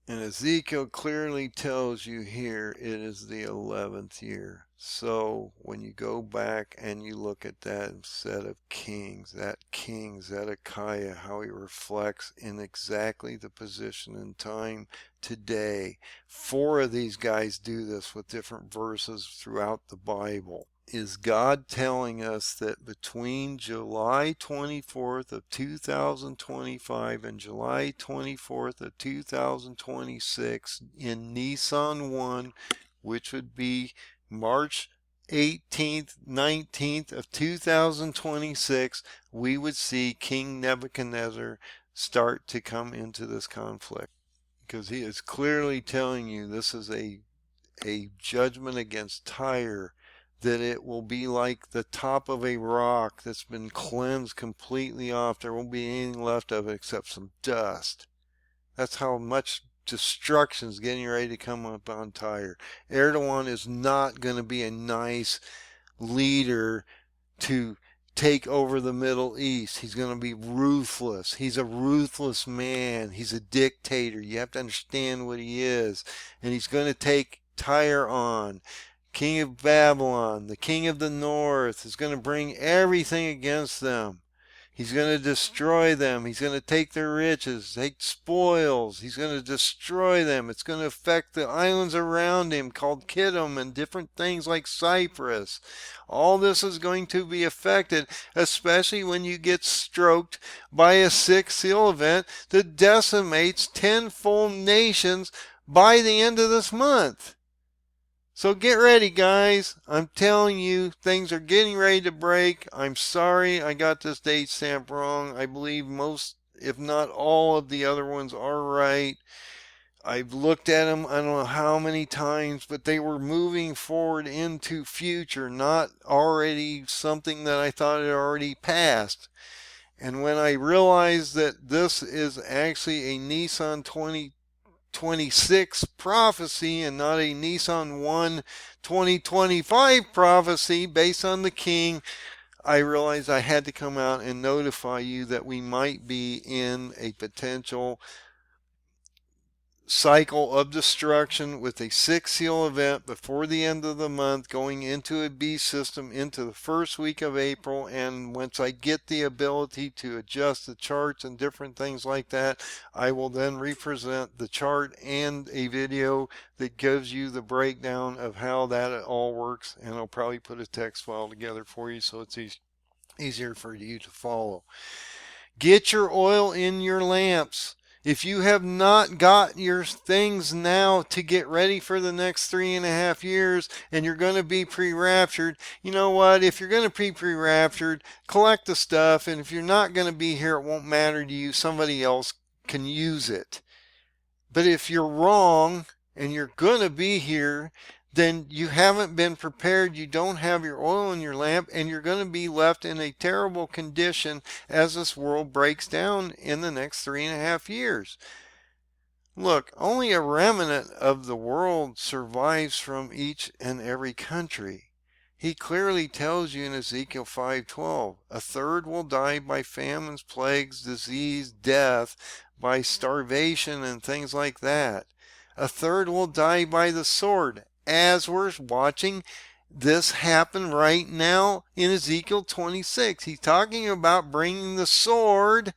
And Ezekiel clearly tells you here it is the 11th year. So when you go back and you look at that set of kings, that king Zedekiah, how he reflects in exactly the position and time today. 4 of these guys do this with different verses throughout the Bible. Is God telling us that between July 24th of 2025 and July 24th of 2026 in Nisan 1, which would be March 18th, 19th of 2026, we would see King Nebuchadnezzar start to come into this conflict? Because he is clearly telling you this is a judgment against Tyre, that it will be like the top of a rock that's been cleansed completely off. There won't be anything left of it except some dust. That's how much destruction is getting ready to come up on Tyre. Erdogan is not going to be a nice leader to take over the Middle East. He's going to be ruthless. He's a ruthless man. He's a dictator. You have to understand what he is. And he's going to take Tyre on. King of Babylon, the king of the north, is going to bring everything against them. He's going to destroy them. He's going to take their riches, take spoils. He's going to destroy them. It's going to affect the islands around him called Kittim and different things like Cyprus. All this is going to be affected, especially when you get stroked by a 6th seal event that decimates 10 full nations by the end of this month. So get ready, guys. I'm telling you, things are getting ready to break. I'm sorry I got this date stamp wrong. I believe most, if not all, of the other ones are right. I've looked at them, I don't know how many times, but they were moving forward into future, not already something that I thought had already passed. And when I realized that this is actually a Nisan 2026 prophecy and not a Nisan 1 2025 prophecy based on the king, I realized I had to come out and notify you that we might be in a potential cycle of destruction with a 6th seal event before the end of the month, going into a beast system into the first week of April. And once I get the ability to adjust the charts and different things like that, I will then represent the chart and a video that gives you the breakdown of how that all works, and I'll probably put a text file together for you so it's easier for you to follow. Get your oil in your lamps. If you have not got your things now to get ready for the next 3.5 years and you're going to be pre-raptured, you know what? If you're going to be pre-raptured, collect the stuff. And if you're not going to be here, it won't matter to you. Somebody else can use it. But if you're wrong and you're going to be here, then you haven't been prepared. You don't have your oil in your lamp, and you're going to be left in a terrible condition as this world breaks down in the next 3.5 years. Look, only a remnant of the world survives from each and every country. He clearly tells you in Ezekiel 5:12, 1/3 will die by famines, plagues, disease, death, by starvation and things like that. 1/3 will die by the sword, as we're watching this happened right now in Ezekiel 26. He's talking about bringing the sword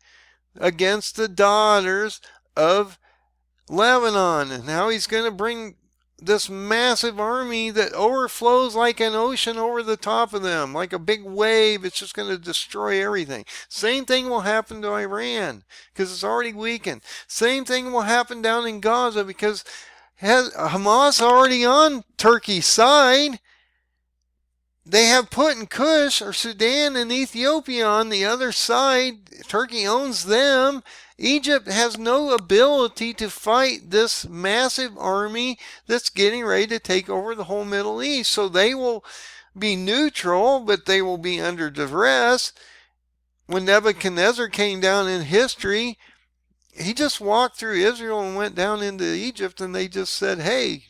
against the daughters of Lebanon, and how he's going to bring this massive army that overflows like an ocean over the top of them, like a big wave. It's just going to destroy everything. Same thing will happen to Iran because it's already weakened. Same thing will happen down in Gaza because Hamas already on Turkey's side. They have put in Kush or Sudan and Ethiopia on the other side. Turkey owns them. Egypt has no ability to fight this massive army that's getting ready to take over the whole Middle East. So they will be neutral, but they will be under duress. When Nebuchadnezzar came down in history, he just walked through Israel and went down into Egypt, and they just said, hey,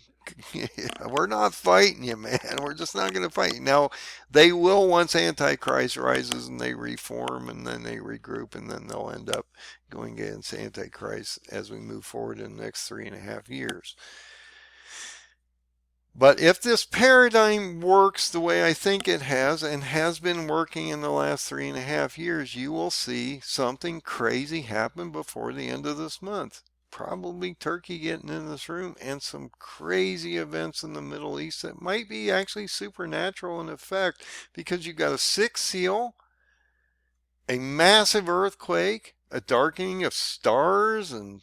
we're not fighting you, man. We're just not going to fight you. Now, they will once Antichrist rises and they reform and then they regroup, and then they'll end up going against Antichrist as we move forward in the next 3.5 years. But if this paradigm works the way I think it has and has been working in the last 3.5 years, you will see something crazy happen before the end of this month. Probably Turkey getting in this room, and some crazy events in the Middle East that might be actually supernatural in effect, because you've got a sixth seal, a massive earthquake, a darkening of stars and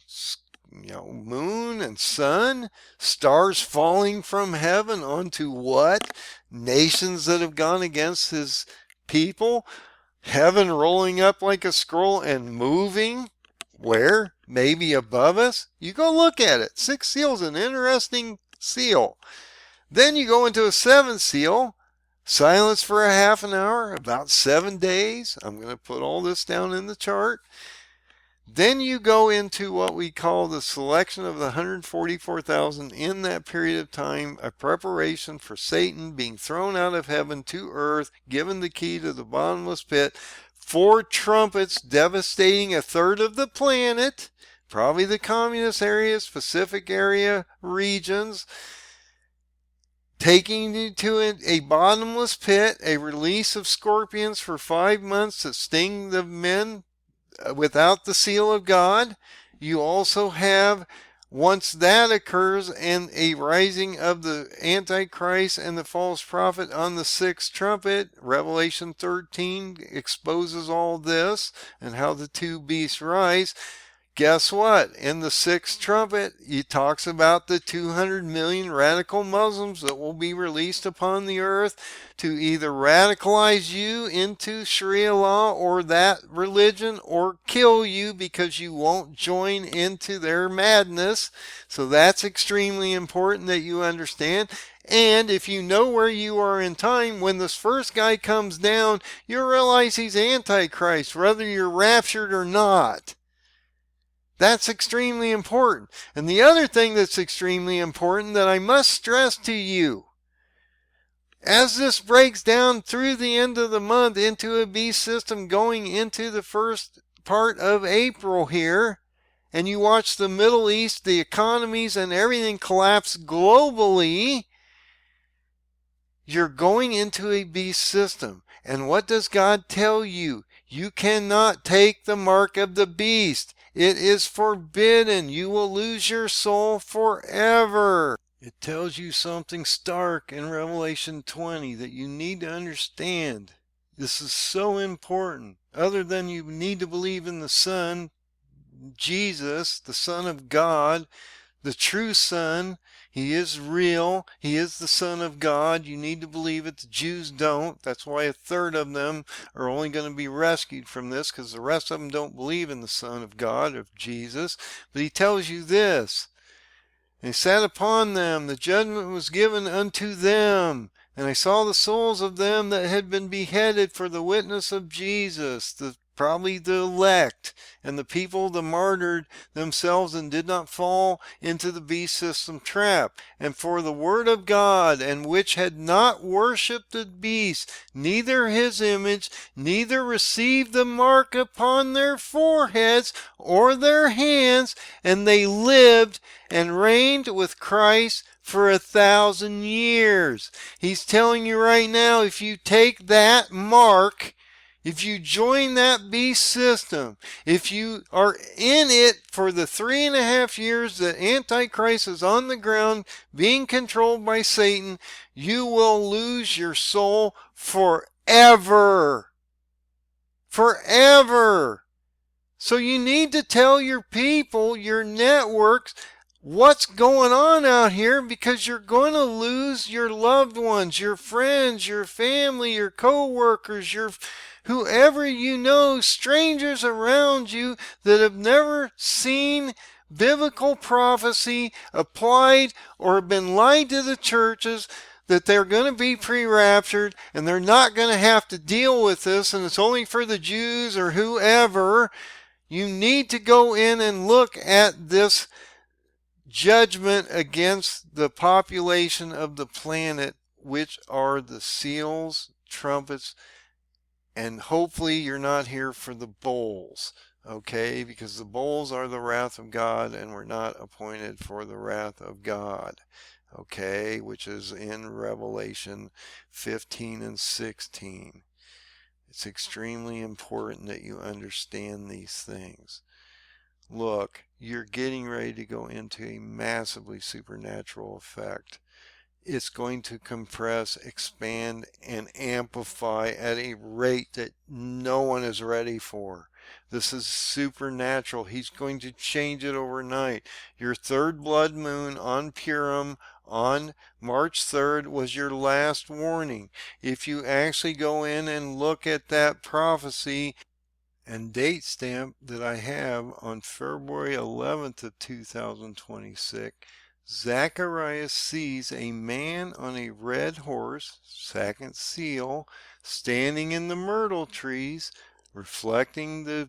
moon and sun, stars falling from heaven onto what? Nations that have gone against his people, heaven rolling up like a scroll and moving. Where? Maybe above us? You go look at it. Sixth seal is an interesting seal. Then you go into a seventh seal, silence for a half an hour, about 7 days. I'm going to put all this down in the chart. Then you go into what we call the selection of the 144,000 in that period of time, a preparation for Satan being thrown out of heaven to earth, given the key to the bottomless pit, 4 trumpets devastating a third of the planet, probably the communist areas, Pacific area regions, taking you to a bottomless pit, a release of scorpions for 5 months to sting the men without the seal of God. You also have, once that occurs, and a rising of the Antichrist and the false prophet on the 6th trumpet. Revelation 13 exposes all this and how the 2 beasts rise. Guess what? In the 6th trumpet, it talks about the 200 million radical Muslims that will be released upon the earth to either radicalize you into Sharia law or that religion, or kill you because you won't join into their madness. So that's extremely important that you understand. And if you know where you are in time, when this first guy comes down, you'll realize he's Antichrist, whether you're raptured or not. That's extremely important. And the other thing that's extremely important that I must stress to you, as this breaks down through the end of the month into a beast system going into the first part of April here, and you watch the Middle East, the economies and everything collapse globally, you're going into a beast system. And what does God tell you? You cannot take the mark of the beast. It is forbidden. You will lose your soul forever. It tells you something stark in Revelation 20 that you need to understand. This is so important. Other than you need to believe in the Son, Jesus, the Son of God, the true Son. He is real. He is the Son of God. You need to believe it. The Jews don't. That's why a third of them are only going to be rescued from this, because the rest of them don't believe in the Son of God, of Jesus. But he tells you this. And he sat upon them. The judgment was given unto them. And I saw the souls of them that had been beheaded for the witness of Jesus, the probably the elect, and the people that martyred themselves and did not fall into the beast system trap. And for the word of God, and which had not worshipped the beast, neither his image, neither received the mark upon their foreheads or their hands, and they lived and reigned with Christ for 1,000 years. He's telling you right now, if you take that mark, if you join that beast system, if you are in it for the 3.5 years that Antichrist is on the ground being controlled by Satan, you will lose your soul forever. Forever. So you need to tell your people, your networks, what's going on out here, because you're going to lose your loved ones, your friends, your family, your co-workers, your whoever you know, strangers around you that have never seen biblical prophecy applied or been lied to the churches that they're going to be pre-raptured and they're not going to have to deal with this and it's only for the Jews or whoever. You need to go in and look at this judgment against the population of the planet, which are the seals, trumpets, and hopefully you're not here for the bowls, okay? Because the bowls are the wrath of God, and we're not appointed for the wrath of God, okay? Which is in Revelation 15 and 16. It's extremely important that you understand these things. Look, you're getting ready to go into a massively supernatural effect. It's going to compress, expand, and amplify at a rate that no one is ready for. This is supernatural. He's going to change it overnight. Your third blood moon on Purim on March 3rd was your last warning. If you actually go in and look at that prophecy and date stamp that I have on February 11th of 2026, Zechariah sees a man on a red horse, second seal, standing in the myrtle trees, reflecting the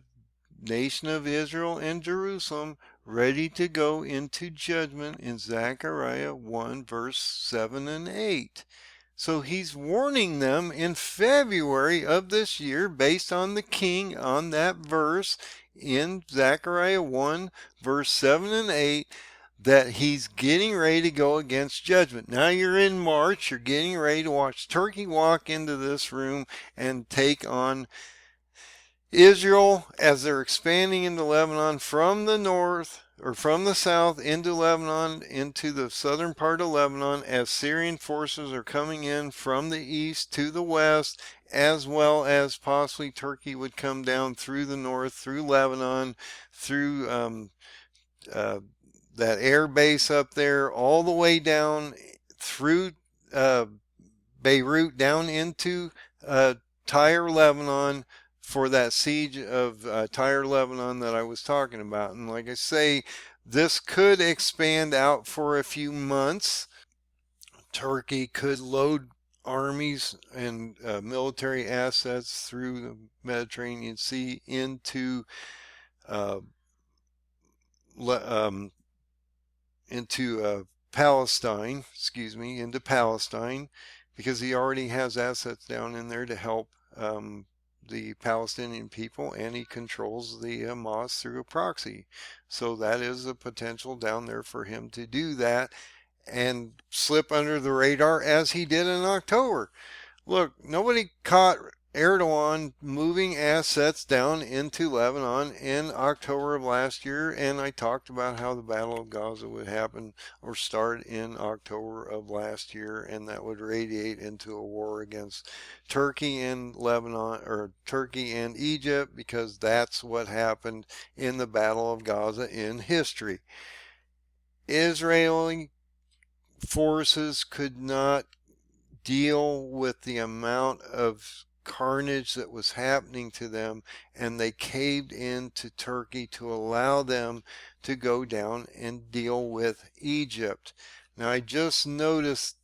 nation of Israel and Jerusalem, ready to go into judgment in Zechariah 1 verse 7 and 8. So he's warning them in February of this year based on the king on that verse in Zechariah 1 verse 7 and 8 that he's getting ready to go against judgment. Now you're in March, you're getting ready to watch Turkey walk into this room and take on Israel as they're expanding into Lebanon from the north or from the south into Lebanon, into the southern part of Lebanon, as Syrian forces are coming in from the east to the west, as well as possibly Turkey would come down through the north, through Lebanon, through that air base up there, all the way down through Beirut, down into Tyre, Lebanon, for that siege of Tyre, Lebanon that I was talking about. And like I say, this could expand out for a few months. Turkey could load armies and military assets through the Mediterranean Sea into Palestine, into Palestine, because he already has assets down in there to help the Palestinian people, and he controls the Hamas through a proxy. So that is a potential down there for him to do that and slip under the radar as he did in October. Look, nobody caught Erdogan moving assets down into Lebanon in October of last year, and I talked about how the Battle of Gaza would happen or start in October of last year, and that would radiate into a war against Turkey and Lebanon, or Turkey and Egypt, because that's what happened in the Battle of Gaza in history. Israeli forces could not deal with the amount of carnage that was happening to them, and they caved into Turkey to allow them to go down and deal with Egypt. Now I just noticed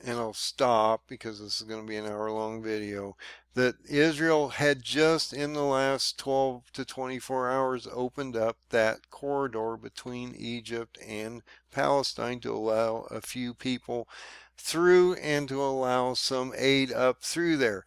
and I'll stop because this is going to be an hour-long video, that Israel had just in the last 12 to 24 hours opened up that corridor between Egypt and Palestine to allow a few people through and to allow some aid up through there.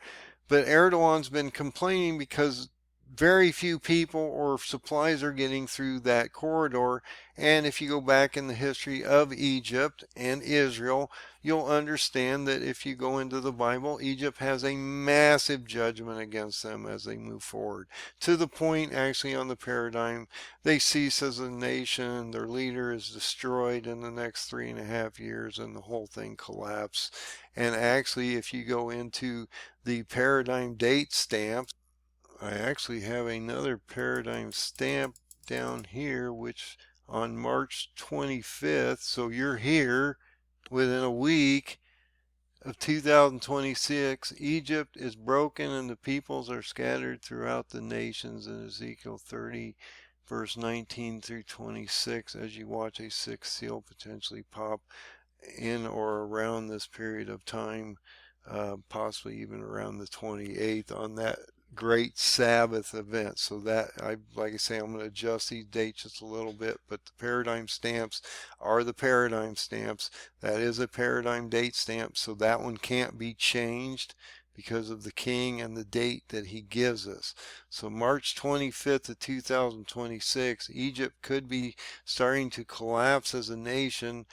But Erdogan's been complaining because very few people or supplies are getting through that corridor. And if you go back in the history of Egypt and Israel, you'll understand that if you go into the Bible, Egypt has a massive judgment against them as they move forward. To the point, actually, on the paradigm, they cease as a nation, their leader is destroyed in the next 3.5 years, and the whole thing collapses. And actually, if you go into the paradigm date stamp, I actually have another paradigm stamp down here, which on March 25th, so you're here within a week of 2026, Egypt is broken and the peoples are scattered throughout the nations in Ezekiel 30 verse 19 through 26, as you watch a sixth seal potentially pop in or around this period of time, possibly even around the 28th on that great Sabbath event. So that, like I say, I'm going to adjust these dates just a little bit, but the paradigm stamps are the paradigm stamps. That is a paradigm date stamp, so that one can't be changed because of the king and the date that he gives us. So March 25th of 2026, Egypt could be starting to collapse as a nation,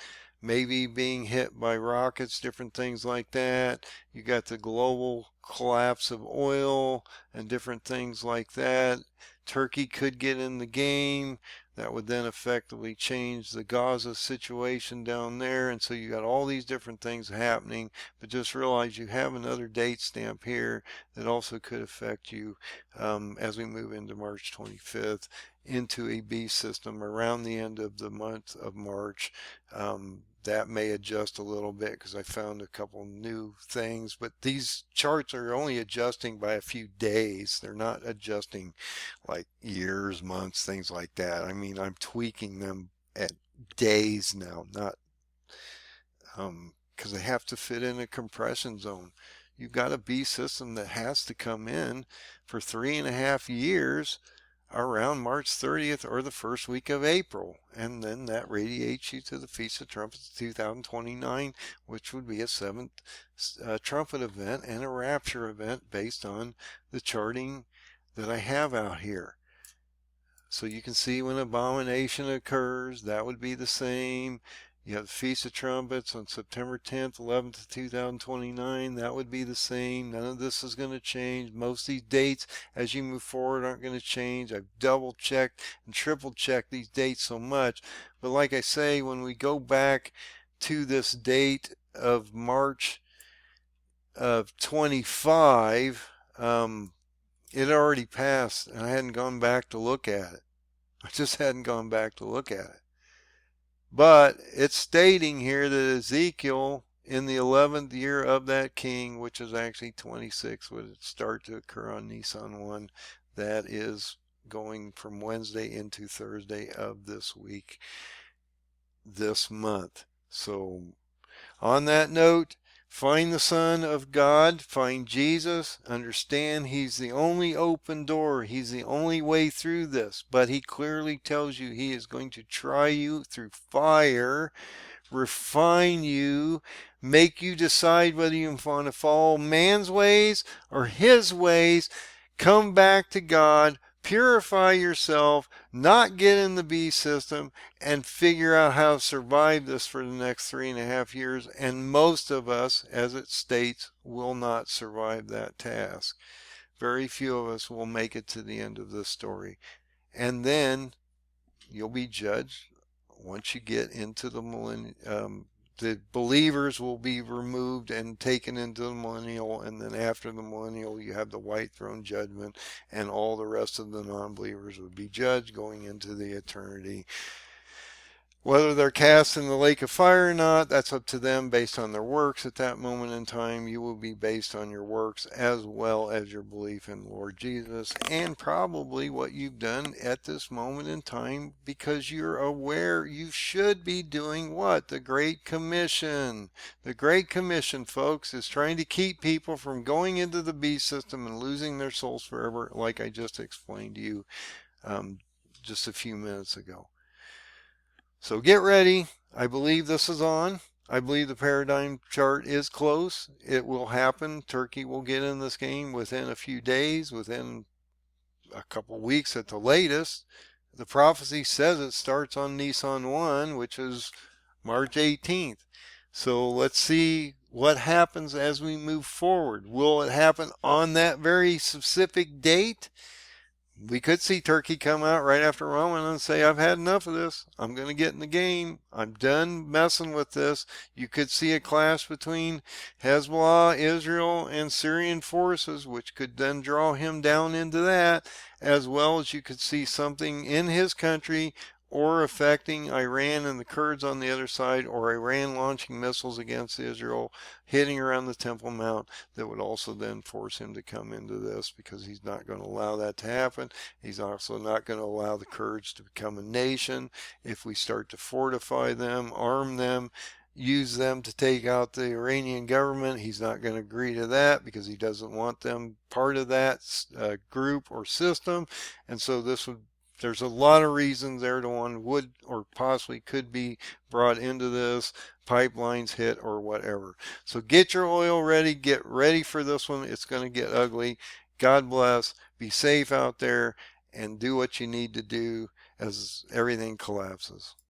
maybe being hit by rockets, different things like that. You got the global collapse of oil and different things like that. Turkey could get in the game. That would then effectively change the Gaza situation down there. And so you got all these different things happening, but just realize you have another date stamp here that also could affect you as we move into March 25th into a beast system around the end of the month of March. That may adjust a little bit because I found a couple new things, but these charts are only adjusting by a few days. They're not adjusting like years, months, things like that. I mean, I'm tweaking them at days now, not because they have to fit in a compression zone. You've got a B system that has to come in for 3.5 years around March 30th or the first week of April, and then that radiates you to the Feast of Trumpets 2029, which would be a seventh trumpet event and a rapture event based on the charting that I have out here. So you can see when abomination occurs, that would be the same. You have the Feast of Trumpets on September 10th, 11th, 2029. That would be the same. None of this is going to change. Most of these dates as you move forward aren't going to change. I've double checked and triple checked these dates so much. But like I say, when we go back to this date of March of 25, it already passed and I hadn't gone back to look at it. I just hadn't gone back to look at it. But it's stating here that Ezekiel, in the 11th year of that king, which is actually 26, would start to occur on Nisan 1. That is going from Wednesday into Thursday of this week, this month. So on that note, find the Son of God, find Jesus, understand He's the only open door, He's the only way through this, but He clearly tells you He is going to try you through fire, refine you, make you decide whether you want to follow man's ways or His ways. Come back to God, purify yourself, not get in the beast system, and figure out how to survive this for the next 3.5 years. And most of us, as it states, will not survive that task. Very few of us will make it to the end of this story. And then you'll be judged once you get into the millennium. The believers will be removed and taken into the millennial, and then after the millennial you have the white throne judgment, and all the rest of the non-believers would be judged going into the eternity. Whether they're cast in the lake of fire or not, that's up to them based on their works at that moment in time. You will be based on your works as well as your belief in the Lord Jesus and probably what you've done at this moment in time, because you're aware you should be doing what? The Great Commission. The Great Commission, folks, is trying to keep people from going into the beast system and losing their souls forever, like I just explained to you just a few minutes ago. So get ready. I believe this is on. I believe the paradigm chart is close. It will happen. Turkey will get in this game within a few days, within a couple weeks at the latest. The prophecy says it starts on Nisan 1, which is March 18th. So let's see what happens as we move forward. Will it happen on that very specific date? We could see Turkey come out right after Ramadan and say, I've had enough of this. I'm going to get in the game. I'm done messing with this. You could see a clash between Hezbollah, Israel, and Syrian forces, which could then draw him down into that, as well as you could see something in his country or affecting Iran and the Kurds on the other side, or Iran launching missiles against Israel, hitting around the Temple Mount, that would also then force him to come into this, because he's not going to allow that to happen. He's also not going to allow the Kurds to become a nation. If we start to fortify them, arm them, use them to take out the Iranian government, he's not going to agree to that, because he doesn't want them part of that group or system. And so there's a lot of reasons Erdogan would or possibly could be brought into this, pipelines hit or whatever. So get your oil ready, get ready for this one. It's going to get ugly. God bless. Be safe out there and do what you need to do as everything collapses.